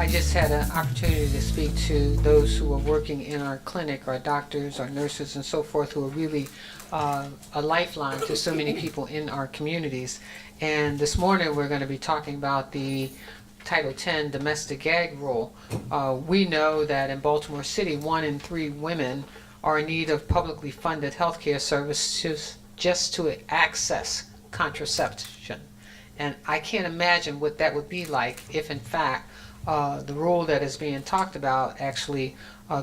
I just had an opportunity to speak to those who are working in our clinic, our doctors, our nurses, and so forth, who are really a lifeline to so many people in our communities. And this morning we're going to be talking about the Title 10 domestic gag rule. We know that in Baltimore City, 1 in 3 women are in need of publicly funded healthcare services just to access contraception. And I can't imagine what that would be like if, in fact, the rule that is being talked about actually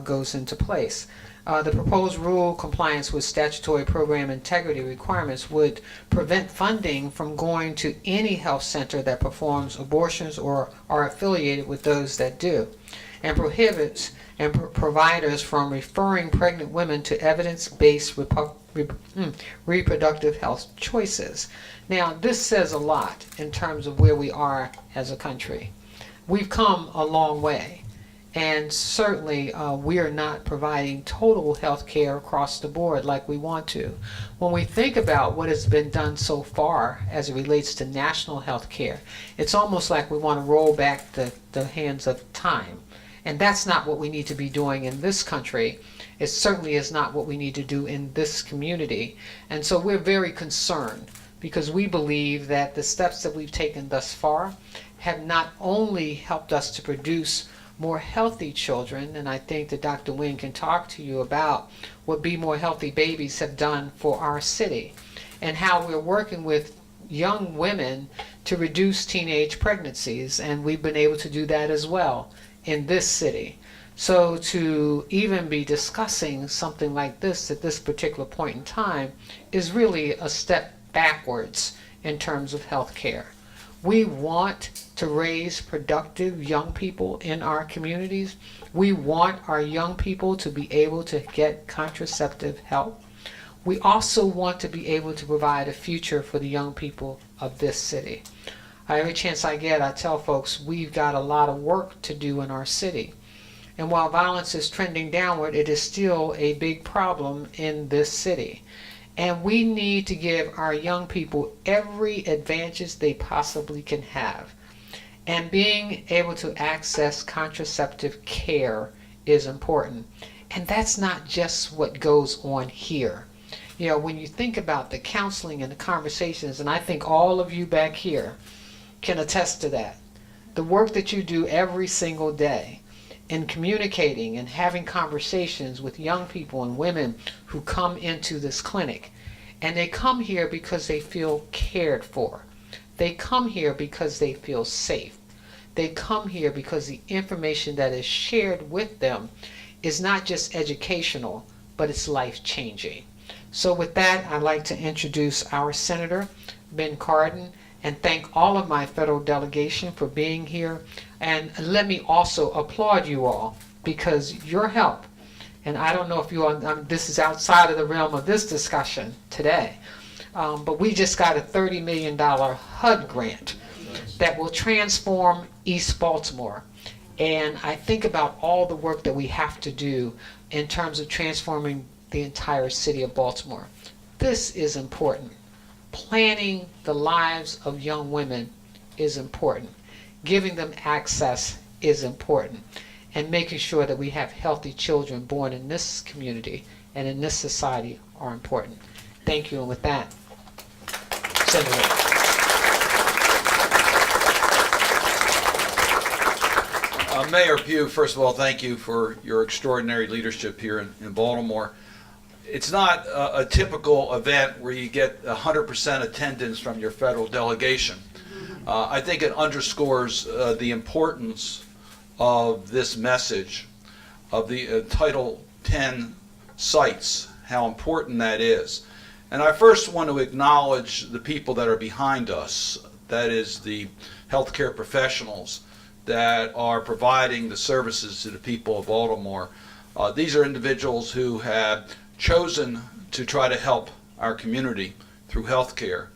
goes into place. The proposed rule compliance with statutory program integrity requirements would prevent funding from going to any health center that performs abortions or are affiliated with those that do, and prohibits providers from referring pregnant women to evidence-based reproductive health choices. Now, this says a lot in terms of where we are as a country. We've come a long way, and certainly we are not providing total health care across the board like we want to. When we think about what has been done so far as it relates to national health care, it's almost like we want to roll back the hands of time. And that's not what we need to be doing in this country. It certainly is not what we need to do in this community. And so we're very concerned, because we believe that the steps that we've taken thus far have not only helped us to produce more healthy children, and I think that Dr. Wynn can talk to you about what Be More Healthy Babies have done for our city, and how we're working with young women to reduce teenage pregnancies, and we've been able to do that as well in this city. So to even be discussing something like this at this particular point in time is really a step backwards in terms of health care. We want to raise productive young people in our communities. We want our young people to be able to get contraceptive help. We also want to be able to provide a future for the young people of this city. Every chance I get, I tell folks we've got a lot of work to do in our city. And while violence is trending downward, it is still a big problem in this city. And we need to give our young people every advantage they possibly can have. And being able to access contraceptive care is important. And that's not just what goes on here. You know, when you think about the counseling and the conversations, and I think all of you back here can attest to that, the work that you do every single day in communicating and having conversations with young people and women who come into this clinic. And they come here because they feel cared for. They come here because they feel safe. They come here because the information that is shared with them is not just educational, but it's life-changing. So with that, I'd like to introduce our Senator, Ben Cardin, and thank all of my federal delegation for being here. And let me also applaud you all, because your help, and I don't know if you all, this is outside of the realm of this discussion today, but we just got a $30 million HUD grant that will transform East Baltimore. And I think about all the work that we have to do in terms of transforming the entire city of Baltimore. This is important. Planning the lives of young women is important. Giving them access is important. And making sure that we have healthy children born in this community and in this society are important. Thank you, and with that, Senator. Mayor Pugh, first of all, thank you for your extraordinary leadership here in Baltimore. It's not a typical event where you get 100% attendance from your federal delegation. I think it underscores the importance of this message, of the Title 10 sites, how important that is. And I first want to acknowledge the people that are behind us, that is the healthcare professionals that are providing the services to the people of Baltimore. These are individuals who have chosen to try to help our community through healthcare.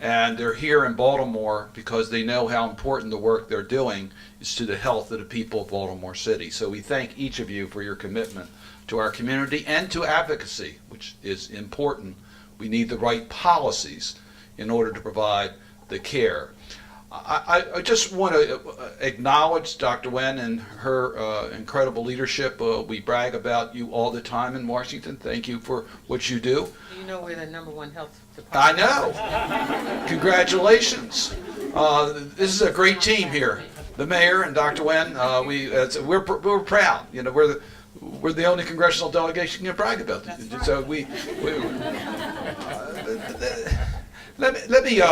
And they're here in Baltimore because they know how important the work they're doing is to the health of the people of Baltimore City. So we thank each of you for your commitment to our community and to advocacy, which is important. We need the right policies in order to provide the care. I just want to acknowledge Dr. Wen and her incredible leadership. We brag about you all the time in Washington. Thank you for what you do. You know we're the #1 health I department. know. Congratulations. This is a great team here. The mayor and Dr. Wen. We're proud. You know, we're the only congressional delegation you can brag about. So let me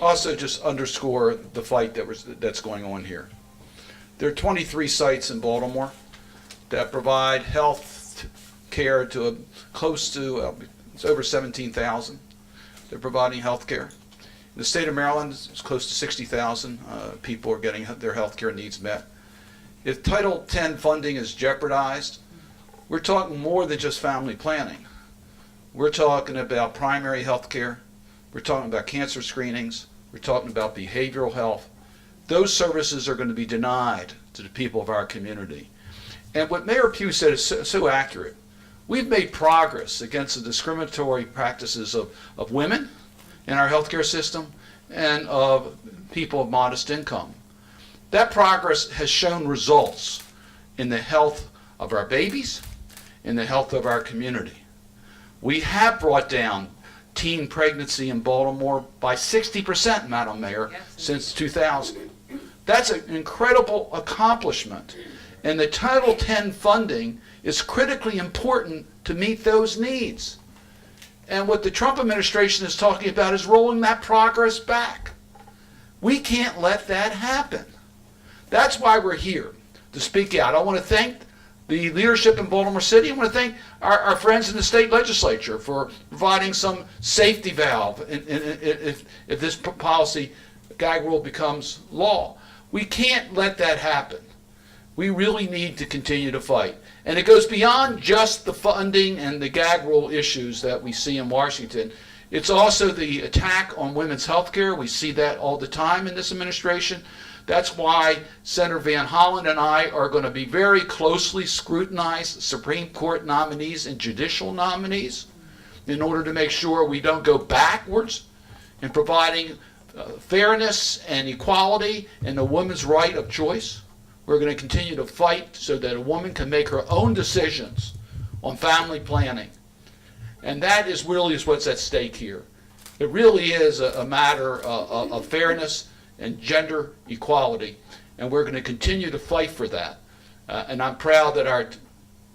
also just underscore the fight that's going on here. There are 23 sites in Baltimore that provide health care to close to it's over 17,000. They're providing health care. In the state of Maryland, it's close to 60,000 people are getting their health care needs met. If Title X funding is jeopardized, we're talking more than just family planning. We're talking about primary health care. We're talking about cancer screenings. We're talking about behavioral health. Those services are going to be denied to the people of our community. And what Mayor Pugh said is so accurate. We've made progress against the discriminatory practices of women in our healthcare system and of people of modest income. That progress has shown results in the health of our babies, in the health of our community. We have brought down teen pregnancy in Baltimore by 60%, Madam Mayor, since 2000. That's an incredible accomplishment. And the Title X funding is critically important to meet those needs. And what the Trump administration is talking about is rolling that progress back. We can't let that happen. That's why we're here, to speak out. I want to thank the leadership in Baltimore City. I want to thank our friends in the state legislature for providing some safety valve if this policy gag rule becomes law. We can't let that happen. We really need to continue to fight. And it goes beyond just the funding and the gag rule issues that we see in Washington. It's also the attack on women's health care. We see that all the time in this administration. That's why Senator Van Hollen and I are going to be very closely scrutinize Supreme Court nominees and judicial nominees in order to make sure we don't go backwards in providing fairness and equality and the woman's right of choice. We're going to continue to fight so that a woman can make her own decisions on family planning. And that is really what's at stake here. It really is a matter of fairness and gender equality, and we're going to continue to fight for that. And I'm proud that our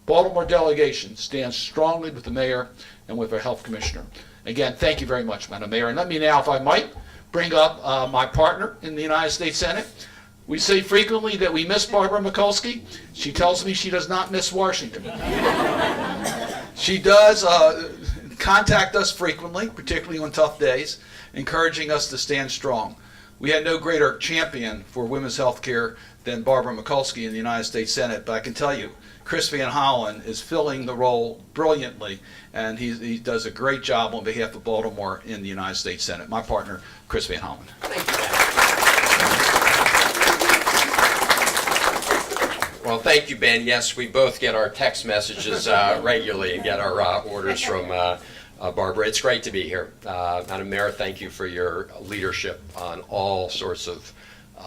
Baltimore delegation stands strongly with the mayor and with our health commissioner. Again, thank you very much, Madam Mayor. And let me now, if I might, bring up my partner in the United States Senate. We say frequently that we miss Barbara Mikulski. She tells me she does not miss Washington. She does contact us frequently, particularly on tough days, encouraging us to stand strong. We had no greater champion for women's health care than Barbara Mikulski in the United States Senate, but I can tell you, Chris Van Hollen is filling the role brilliantly, and he does a great job on behalf of Baltimore in the United States Senate. My partner, Chris Van Hollen. Thank you, Ben. Well, thank you, Ben. Yes, we both get our text messages regularly and get our orders from Barbara. It's great to be here. Madam Mayor, thank you for your leadership on all sorts of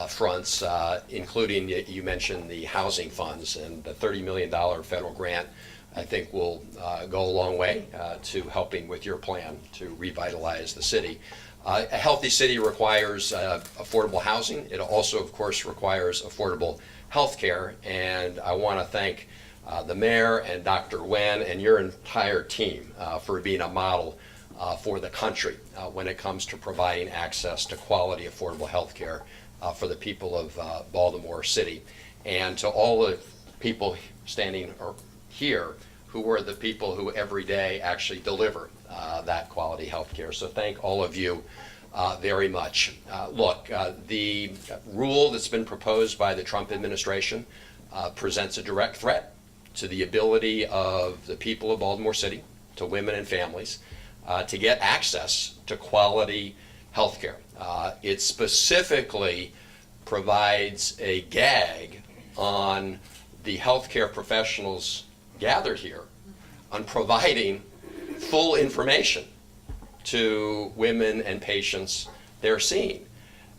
fronts, including, you mentioned the housing funds, and the $30 million federal grant, I think, will go a long way to helping with your plan to revitalize the city. A healthy city requires affordable housing. It also, of course, requires affordable health care, and I want to thank the mayor and Dr. Wen and your entire team for being a model for the country when it comes to providing access to quality, affordable health care for the people of Baltimore City. And to all the people standing here who are the people who every day actually deliver that quality health care. So thank all of you very much. Look, the rule that's been proposed by the Trump administration presents a direct threat to the ability of the people of Baltimore City, to women and families, to get access to quality health care. It specifically provides a gag on the healthcare professionals gathered here on providing full information to women and patients they're seeing.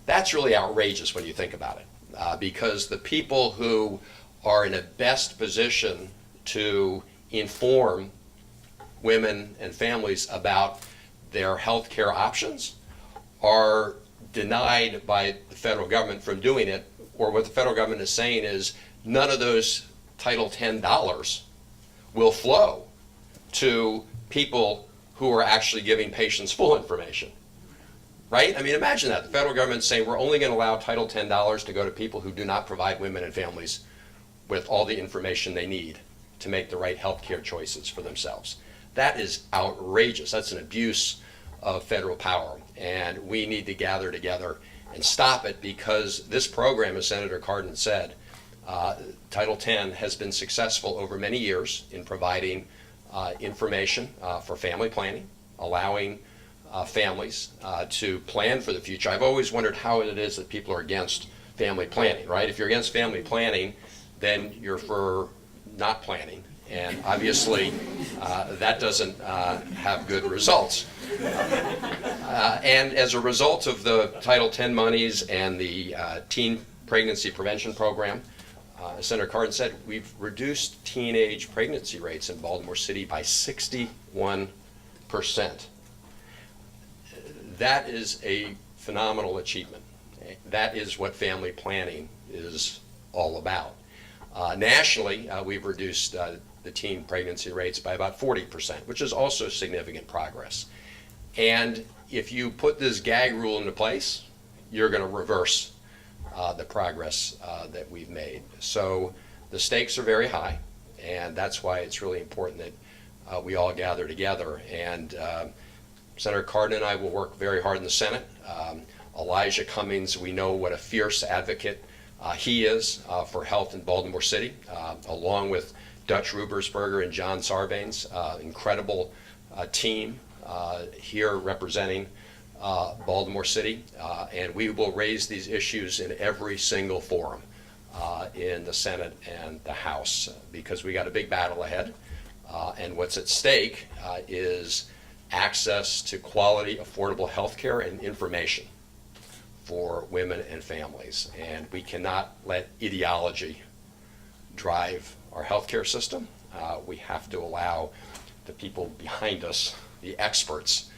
That's really outrageous when you think about it, because the people who are in a best position to inform women and families about their health care options are denied by the federal government from doing it, or what the federal government is saying is none of those Title X dollars will flow to people who are actually giving patients full information. Right? I mean, imagine that. The federal government's saying we're only going to allow Title X dollars to go to people who do not provide women and families with all the information they need to make the right health care choices for themselves. That is outrageous. That's an abuse of federal power. And we need to gather together and stop it, because this program, as Senator Cardin said, Title X has been successful over many years in providing information for family planning, allowing families to plan for the future. I've always wondered how it is that people are against family planning, right? If you're against family planning, then you're for not planning. And obviously, that doesn't have good results. And as a result of the Title X monies and the Teen Pregnancy Prevention Program, as Senator Cardin said, we've reduced teenage pregnancy rates in Baltimore City by 61%. That is a phenomenal achievement. That is what family planning is all about. Nationally, we've reduced the teen pregnancy rates by about 40%, which is also significant progress. And if you put this gag rule into place, you're going to reverse the progress that we've made. So the stakes are very high, and that's why it's really important that we all gather together. And Senator Cardin and I will work very hard in the Senate. Elijah Cummings, we know what a fierce advocate he is for health in Baltimore City, along with Dutch Rubersberger and John Sarbanes, incredible team here representing Baltimore City, and we will raise these issues in every single forum in the Senate and the House, because we got a big battle ahead, and what's at stake is access to quality, affordable health care and information for women and families. And we cannot let ideology drive our healthcare system. We have to allow the people behind us, the experts,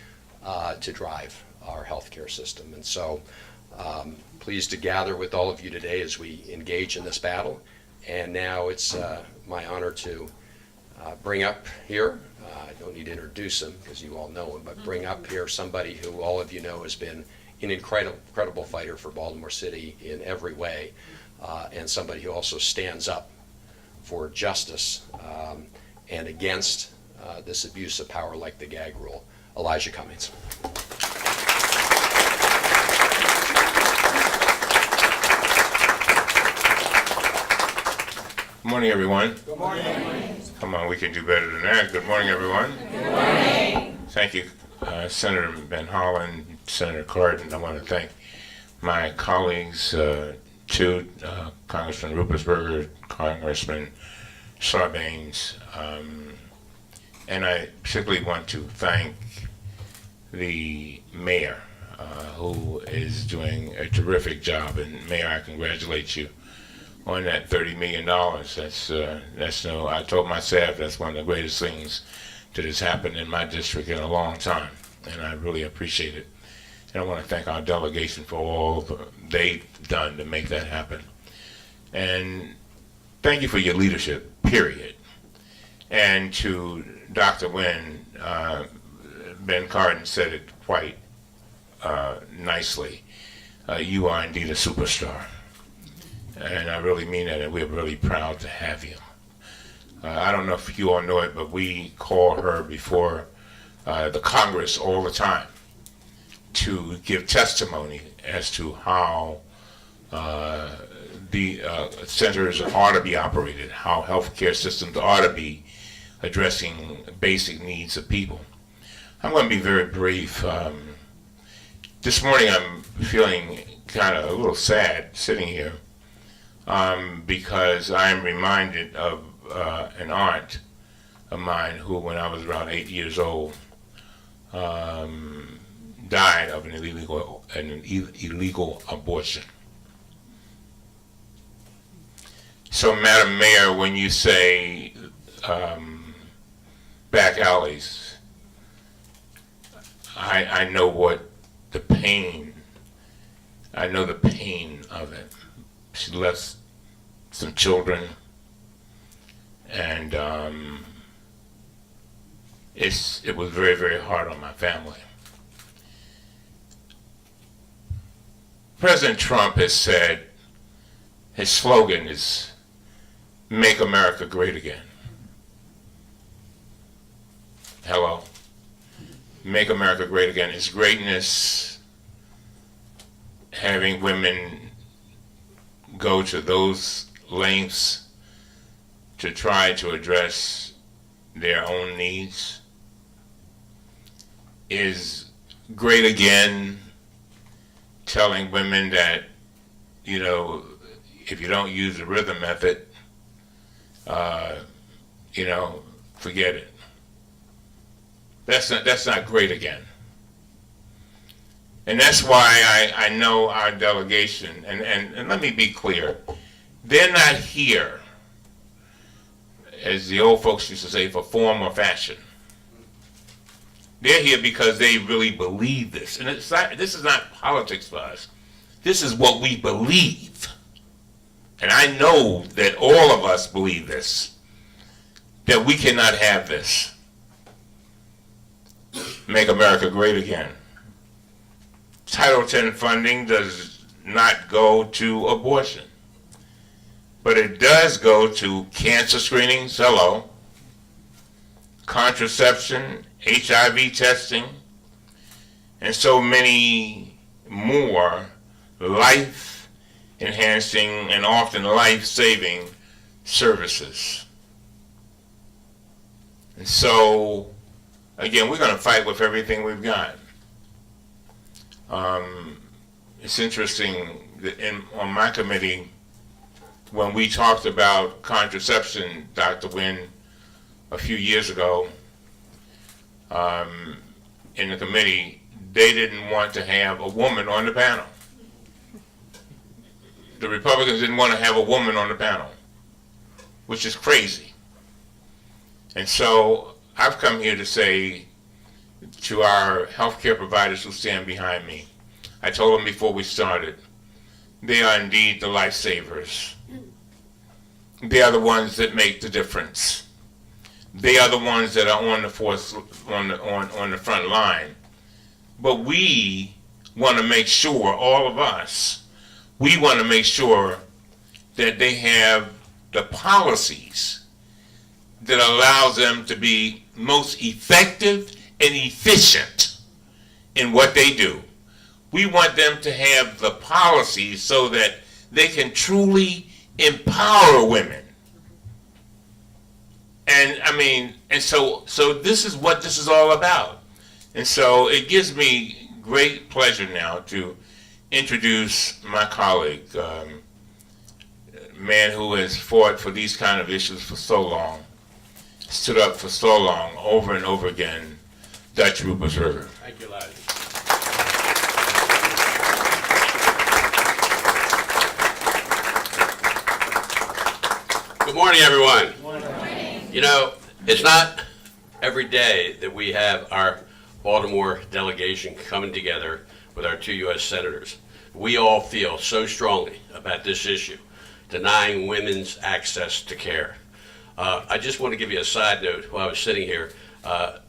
to drive our healthcare system. And so pleased to gather with all of you today as we engage in this battle. And now it's my honor to bring up here, I don't need to introduce him because you all know him, but bring up here somebody who all of you know has been an incredible fighter for Baltimore City in every way, and somebody who also stands up for justice and against this abuse of power like the gag rule. Elijah Cummings. Good morning, everyone. Good morning. Come on, we can do better than that. Good morning, everyone. Good morning. Thank you, Senator Ben Holland, Senator Cardin. I want to thank my colleagues, too, Congressman Rubersberger, Congressman Sarbanes, and I particularly want to thank the mayor, who is doing a terrific job. And Mayor, I congratulate you on that $30 million. That's no, I told my staff that's one of the greatest things that has happened in my district in a long time, and I really appreciate it. And I want to thank our delegation for all they've done to make that happen. And thank you for your leadership, period. And to Dr. Wynn, Ben Cardin said it quite nicely. You are indeed a superstar. And I really mean that, and we're really proud to have you. I don't know if you all know it, but we call her before the Congress all the time to give testimony as to how the centers ought to be operated, how healthcare systems ought to be addressing basic needs of people. I'm going to be very brief. This morning I'm feeling kind of a little sad sitting here. Because I am reminded of an aunt of mine who, when I was around 8 years old, died died of an illegal abortion. So, Madam Mayor, when you say back alleys, I know what the pain. I know the pain of it. She left some children, and it was very, very hard on my family. President Trump has said his slogan is "Make America Great Again." Hello. Make America Great Again. Is greatness having women go to those lengths to try to address their own needs? Is great again telling women that, you know, if you don't use the rhythm method, you know, forget it? That's not great again. And that's why I know our delegation, and let me be clear, they're not here, as the old folks used to say, for form or fashion. They're here because they really believe this. And this is not politics for us. This is what we believe. And I know that all of us believe this, that we cannot have this. Make America Great Again. Title X funding does not go to abortion, but it does go to cancer screenings, hello, contraception, HIV testing, and so many more life-enhancing and often life-saving services. And so, again, we're going to fight with everything we've got. It's interesting that on my committee, when we talked about contraception, Dr. Wynn, a few years ago, in the committee, they didn't want to have a woman on the panel. The Republicans didn't want to have a woman on the panel, which is crazy. And so I've come here to say to our healthcare providers who stand behind me, I told them before we started, they are indeed the lifesavers. They are the ones that make the difference. They are the ones that are on the front line. But we want to make sure, all of us, we want to make sure that they have the policies that allows them to be most effective and efficient in what they do. We want them to have the policies so that they can truly empower women. And I mean, and so this is what this is all about. And so it gives me great pleasure now to introduce my colleague, a man who has fought for these kind of issues for so long, stood up for so long, over and over again, Dutch Ruppersberger. Thank you, Elijah. Good morning, everyone. Good morning. You know, it's not every day that we have our Baltimore delegation coming together with our 2 U.S. senators. We all feel so strongly about this issue, denying women's access to care. I just want to give you a side note while I was sitting here.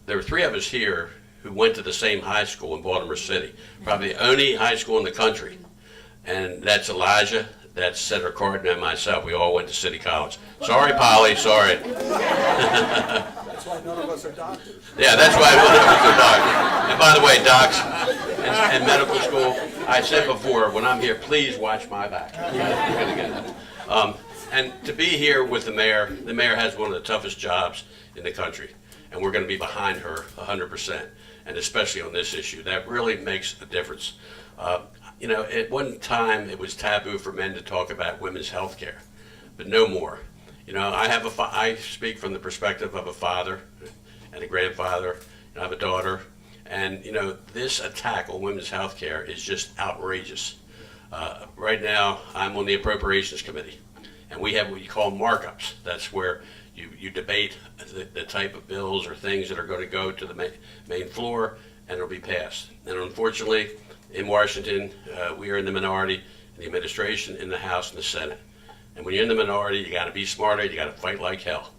There were 3 of us here who went to the same high school in Baltimore City, probably the only high school in the country. And that's Elijah, that's Senator Cardin, and myself. We all went to City College. Sorry, Polly, sorry. That's why none of us are doctors. Yeah, that's why none of us are doctors. And by the way, docs and medical school, I said before, when I'm here, please watch my back. You're gonna get that. And to be here with the mayor has one of the toughest jobs in the country, and we're going to be behind her 100%, and especially on this issue. That really makes a difference. You know, at one time it was taboo for men to talk about women's health care, but no more. You know, I speak from the perspective of a father and a grandfather, and I have a daughter, And, you know, this attack on women's health care is just outrageous. Right now, I'm on the Appropriations Committee, and we have what you call markups. That's where you debate the type of bills or things that are going to go to the main floor, and it'll be passed. And unfortunately, in Washington, we are in the minority in the administration, in the House, and the Senate. And when you're in the minority, you got to be smarter, you got to fight like hell.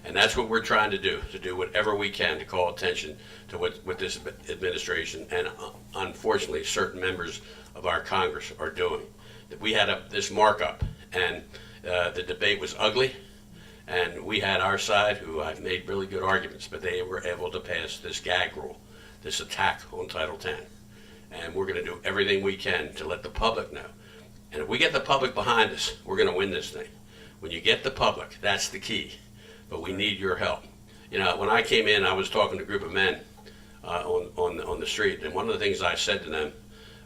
And that's what we're trying to do whatever we can to call attention to what this administration and unfortunately certain members of our Congress are doing. We had this markup, and the debate was ugly, and we had our side who I've made really good arguments, but they were able to pass this gag rule, this attack on Title X. And we're going to do everything we can to let the public know. And if we get the public behind us, we're going to win this thing. When you get the public, that's the key. But we need your help. You know, when I came in, I was talking to a group of men on the street, and one of the things I said to them,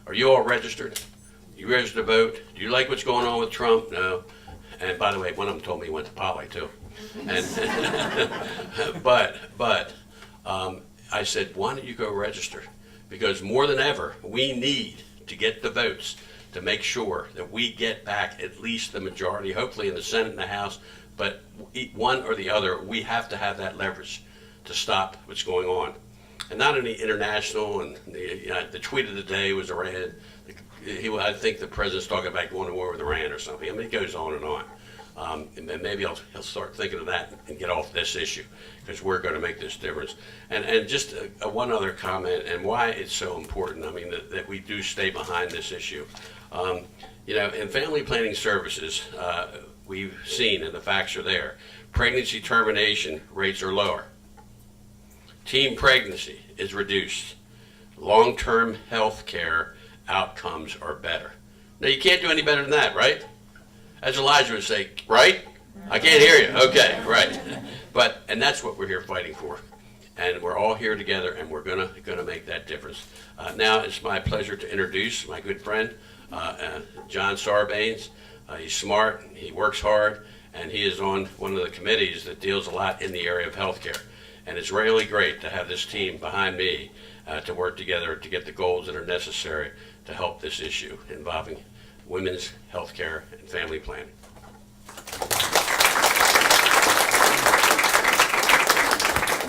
are you all registered? You registered to vote? Do you like what's going on with Trump? No. And by the way, one of them told me he went to Poly too. And but I said, why don't you go register? Because more than ever, we need to get the votes to make sure that we get back at least the majority, hopefully in the Senate and the House, but one or the other, we have to have that leverage to stop what's going on. And not only international, and the tweet of the day was Iran. I think the president's talking about going to war with Iran or something. I mean, it goes on and on. And maybe he'll start thinking of that and get off this issue, because we're going to make this difference. And just one other comment, and why it's so important, I mean, that we do stay behind this issue. You know, in family planning services, we've seen, and the facts are there, pregnancy termination rates are lower. Teen pregnancy is reduced. Long-term health care outcomes are better. Now, you can't do any better than that, right? As Elijah would say, right? I can't hear you. Okay, right. And that's what we're here fighting for. And we're all here together, and we're gonna make that difference. Now it's my pleasure to introduce my good friend, John Sarbanes. He's smart, he works hard, and he is on one of the committees that deals a lot in the area of healthcare. And it's really great to have this team behind me to work together to get the goals that are necessary to help this issue involving women's health care and family planning.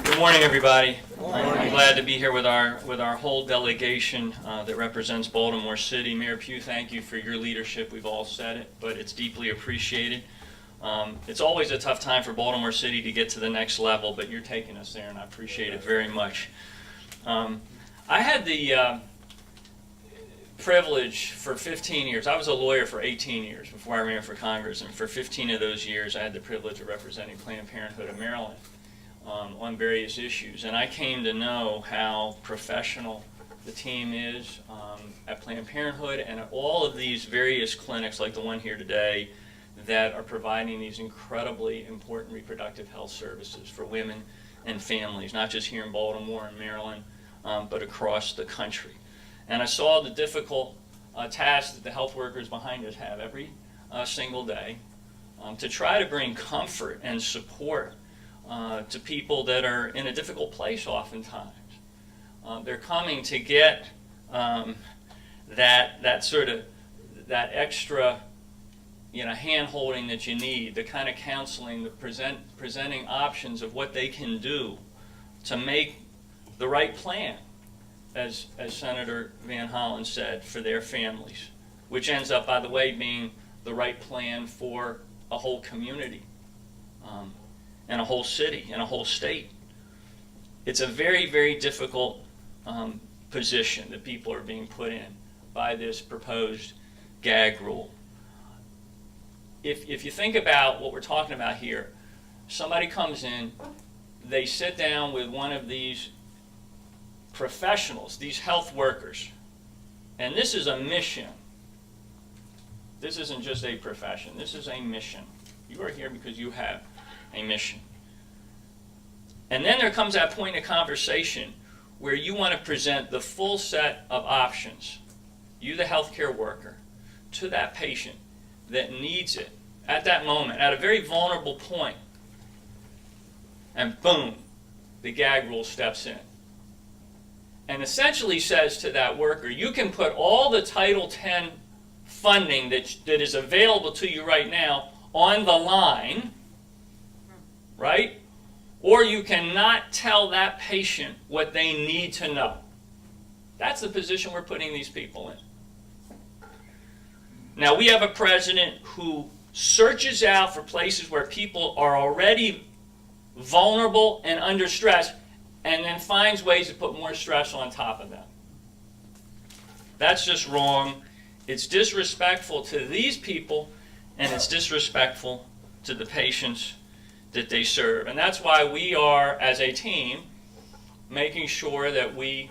Good morning, everybody. I'm glad to be here with our whole delegation that represents Baltimore City. Mayor Pugh, thank you for your leadership. We've all said it, but it's deeply appreciated. It's always a tough time for Baltimore City to get to the next level, but you're taking us there, and I appreciate it very much. I had the privilege for 15 years. I was a lawyer for 18 years before I ran for Congress, and for 15 of those years I had the privilege of representing Planned Parenthood of Maryland on various issues. And I came to know how professional the team is at Planned Parenthood and at all of these various clinics like the one here today that are providing these incredibly important reproductive health services for women and families, not just here in Baltimore and Maryland, but across the country. And I saw the difficult task that the health workers behind us have every single day to try to bring comfort and support to people that are in a difficult place oftentimes. They're coming to get that extra hand-holding that you need, the kind of counseling, the presenting options of what they can do to make the right plan, as Senator Van Hollen said, for their families, which ends up, by the way, being the right plan for a whole community, and a whole city, and a whole state. It's a very, very difficult position that people are being put in by this proposed gag rule. If you think about what we're talking about here, somebody comes in, they sit down with one of these professionals, these health workers, and this is a mission. This isn't just a profession, this is a mission. You are here because you have a mission. And then there comes that point in conversation where you want to present the full set of options, you the healthcare worker, to that patient that needs it at that moment, at a very vulnerable point. And boom, the gag rule steps in. and essentially says to that worker, you can put all the Title X funding that is available to you right now on the line, right? Or you cannot tell that patient what they need to know. That's the position we're putting these people in. Now, we have a president who searches out for places where people are already vulnerable and under stress, and then finds ways to put more stress on top of them. That's just wrong. It's disrespectful to these people, and it's disrespectful to the patients that they serve. And that's why we are, as a team, making sure that we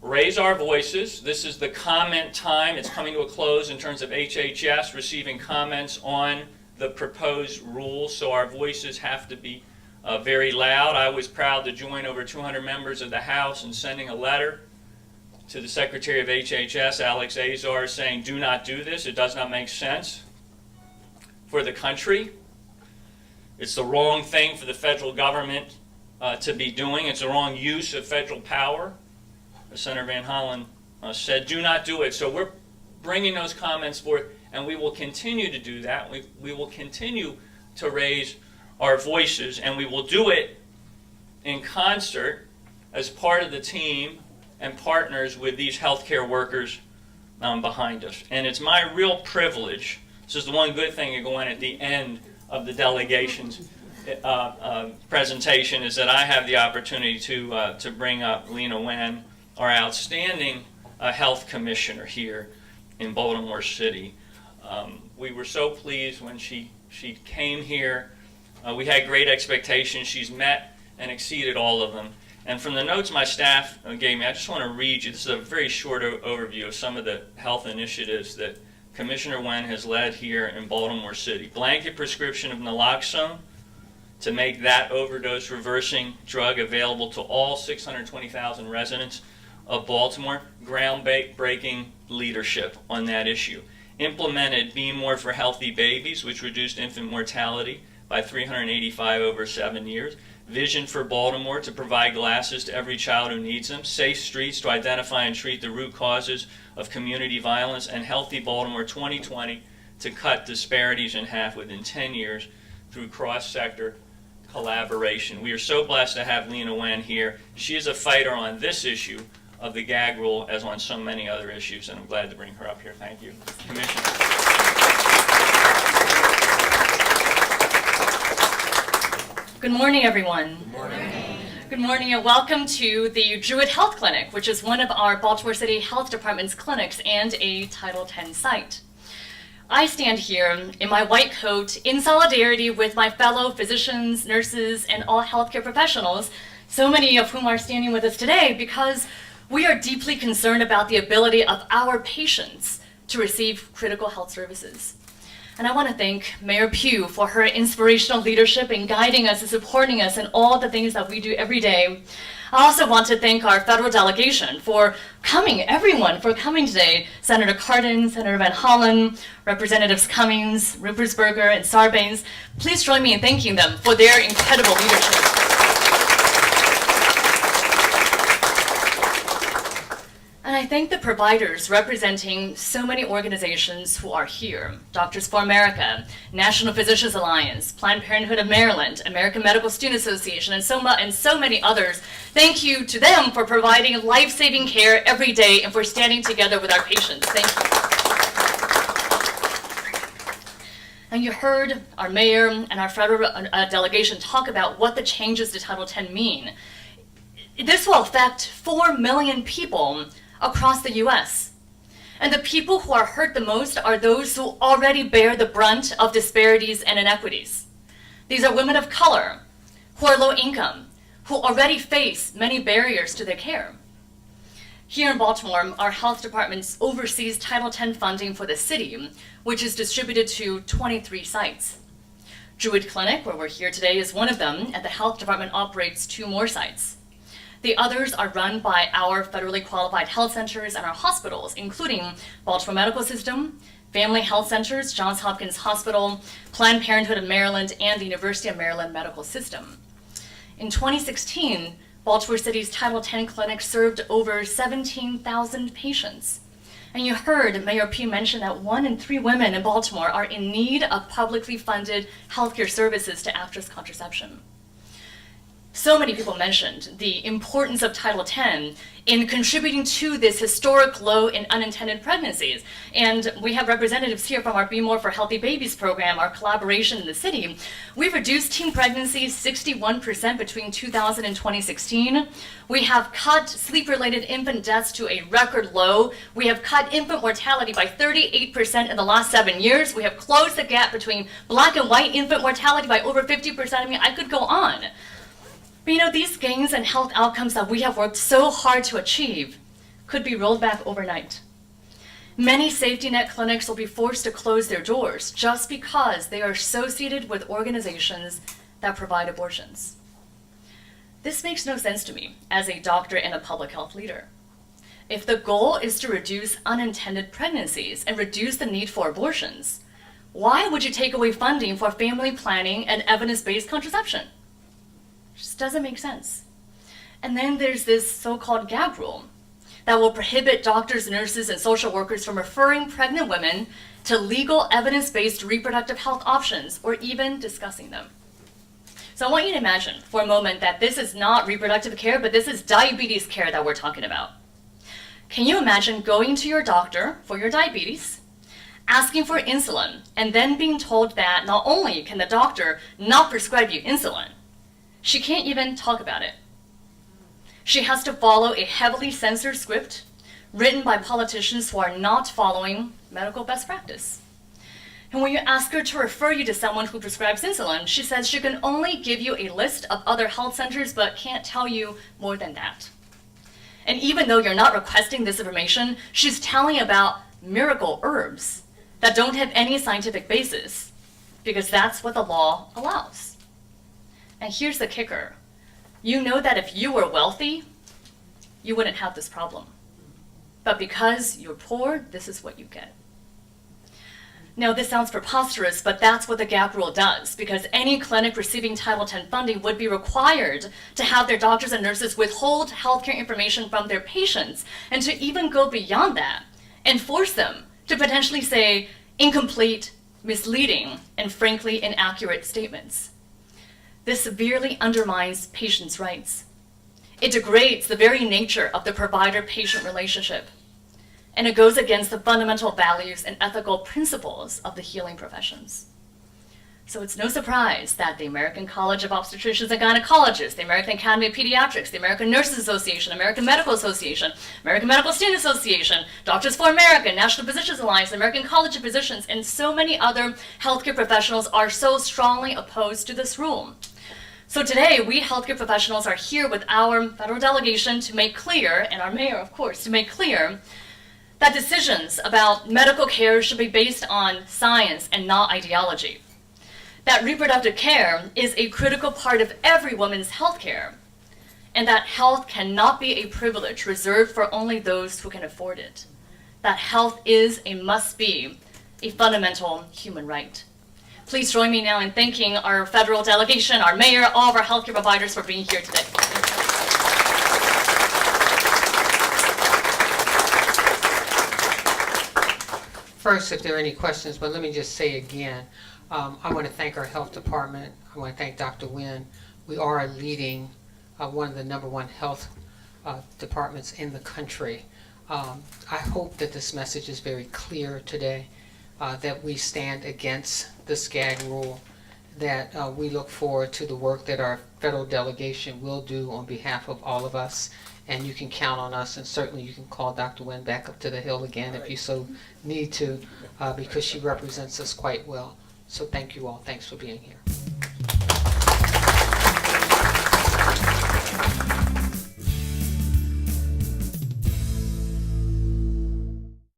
raise our voices. This is the comment time. It's coming to a close in terms of HHS receiving comments on the proposed rules, so our voices have to be very loud. I was proud to join over 200 members of the House in sending a letter to the Secretary of HHS, Alex Azar, saying, do not do this. It does not make sense for the country. It's the wrong thing for the federal government to be doing. It's the wrong use of federal power. As Senator Van Hollen said, do not do it. So we're bringing those comments forth, and we will continue to do that. We will continue to raise our voices, and we will do it in concert as part of the team and partners with these healthcare workers behind us. And it's my real privilege, this is the one good thing to go in at the end of the delegation's presentation, is that I have the opportunity to bring up Lena Wen, our outstanding health commissioner here in Baltimore City. We were so pleased when she came here. We had great expectations. She's met and exceeded all of them. And from the notes my staff gave me, I just want to read you. This is a very short overview of some of the health initiatives that Commissioner Wen has led here in Baltimore City. Blanket prescription of naloxone to make that overdose reversing drug available to all 620,000 residents of Baltimore. Groundbreaking leadership on that issue. Implemented Be More for Healthy Babies, which reduced infant mortality by 385 over 7 years. Vision for Baltimore to provide glasses to every child who needs them. Safe Streets to identify and treat the root causes of community violence. And Healthy Baltimore 2020 to cut disparities in half within 10 years through cross-sector collaboration. We are so blessed to have Lena Wen here. She is a fighter on this issue of the gag rule as on so many other issues, and I'm glad to bring her up here. Thank you, Commissioner. Good morning, everyone. Good morning. Good morning, and welcome to the Druid Health Clinic, which is one of our Baltimore City Health Department's clinics and a Title X site. I stand here in my white coat in solidarity with my fellow physicians, nurses, and all healthcare professionals, so many of whom are standing with us today, because we are deeply concerned about the ability of our patients to receive critical health services. And I want to thank Mayor Pugh for her inspirational leadership in guiding us and supporting us in all the things that we do every day. I also want to thank our federal delegation for coming, everyone for coming today. Senator Cardin, Senator Van Hollen, Representatives Cummings, Ruppersberger, and Sarbanes. Please join me in thanking them for their incredible leadership. And I thank the providers representing so many organizations who are here. Doctors for America, National Physicians Alliance, Planned Parenthood of Maryland, American Medical Student Association, and so many others. Thank you to them for providing life-saving care every day and for standing together with our patients. Thank you. And you heard our mayor and our federal delegation talk about what the changes to Title X mean. This will affect 4 million people across the U.S. And the people who are hurt the most are those who already bear the brunt of disparities and inequities. These are women of color, who are low income, who already face many barriers to their care. Here in Baltimore, our health department oversees Title X funding for the city, which is distributed to 23 sites. Druid Clinic, where we're here today, is one of them, and the health department operates 2 more sites. The others are run by our federally qualified health centers and our hospitals, including Baltimore Medical System, Family Health Centers, Johns Hopkins Hospital, Planned Parenthood of Maryland, and the University of Maryland Medical System. In 2016, Baltimore City's Title X clinic served over 17,000 patients. And you heard Mayor Pugh mention that 1 in 3 women in Baltimore are in need of publicly funded healthcare services to access contraception. So many people mentioned the importance of Title X in contributing to this historic low in unintended pregnancies. And we have representatives here from our Be More for Healthy Babies program, our collaboration in the city. We've reduced teen pregnancies 61% between 2000 and 2016. We have cut sleep-related infant deaths to a record low. We have cut infant mortality by 38% in the last 7 years. We have closed the gap between black and white infant mortality by over 50%. I mean, I could go on. But you know, these gains and health outcomes that we have worked so hard to achieve could be rolled back overnight. Many safety net clinics will be forced to close their doors just because they are associated with organizations that provide abortions. This makes no sense to me as a doctor and a public health leader. If the goal is to reduce unintended pregnancies and reduce the need for abortions, why would you take away funding for family planning and evidence-based contraception? Just doesn't make sense. And then there's this so-called gag rule that will prohibit doctors, nurses, and social workers from referring pregnant women to legal evidence-based reproductive health options or even discussing them. So I want you to imagine for a moment that this is not reproductive care, but this is diabetes care that we're talking about. Can you imagine going to your doctor for your diabetes, asking for insulin, and then being told that not only can the doctor not prescribe you insulin, she can't even talk about it. She has to follow a heavily censored script written by politicians who are not following medical best practice. And when you ask her to refer you to someone who prescribes insulin, she says she can only give you a list of other health centers but can't tell you more than that. And even though you're not requesting this information, she's telling about miracle herbs that don't have any scientific basis because that's what the law allows. And here's the kicker. You know that if you were wealthy, you wouldn't have this problem. But because you're poor, this is what you get. Now, this sounds preposterous, but that's what the gap rule does, because any clinic receiving Title X funding would be required to have their doctors and nurses withhold healthcare information from their patients, and to even go beyond that and force them to potentially say incomplete, misleading, and frankly inaccurate statements. This severely undermines patients' rights. It degrades the very nature of the provider-patient relationship, and it goes against the fundamental values and ethical principles of the healing professions. So it's no surprise that the American College of Obstetricians and Gynecologists, the American Academy of Pediatrics, the American Nurses Association, American Medical Association, American Medical Student Association, Doctors for America, National Physicians Alliance, the American College of Physicians, and so many other healthcare professionals are so strongly opposed to this rule. So today, we healthcare professionals are here with our federal delegation to make clear, and our mayor, of course, to make clear that decisions about medical care should be based on science and not ideology. That reproductive care is a critical part of every woman's health care, and that health cannot be a privilege reserved for only those who can afford it. That health is a must-be, a fundamental human right. Please join me now in thanking our federal delegation, our mayor, all of our healthcare providers for being here today. First, if there are any questions, but let me just say again, I want to thank our health department. I want to thank Dr. Nguyen. We are leading one of the #1 health departments in the country. I hope that this message is very clear today, that we stand against this gag rule, that we look forward to the work that our federal delegation will do on behalf of all of us, and you can count on us, and certainly you can call Dr. Nguyen back up to the Hill again if you so need to, because she represents us quite well. So thank you all. Thanks for being here.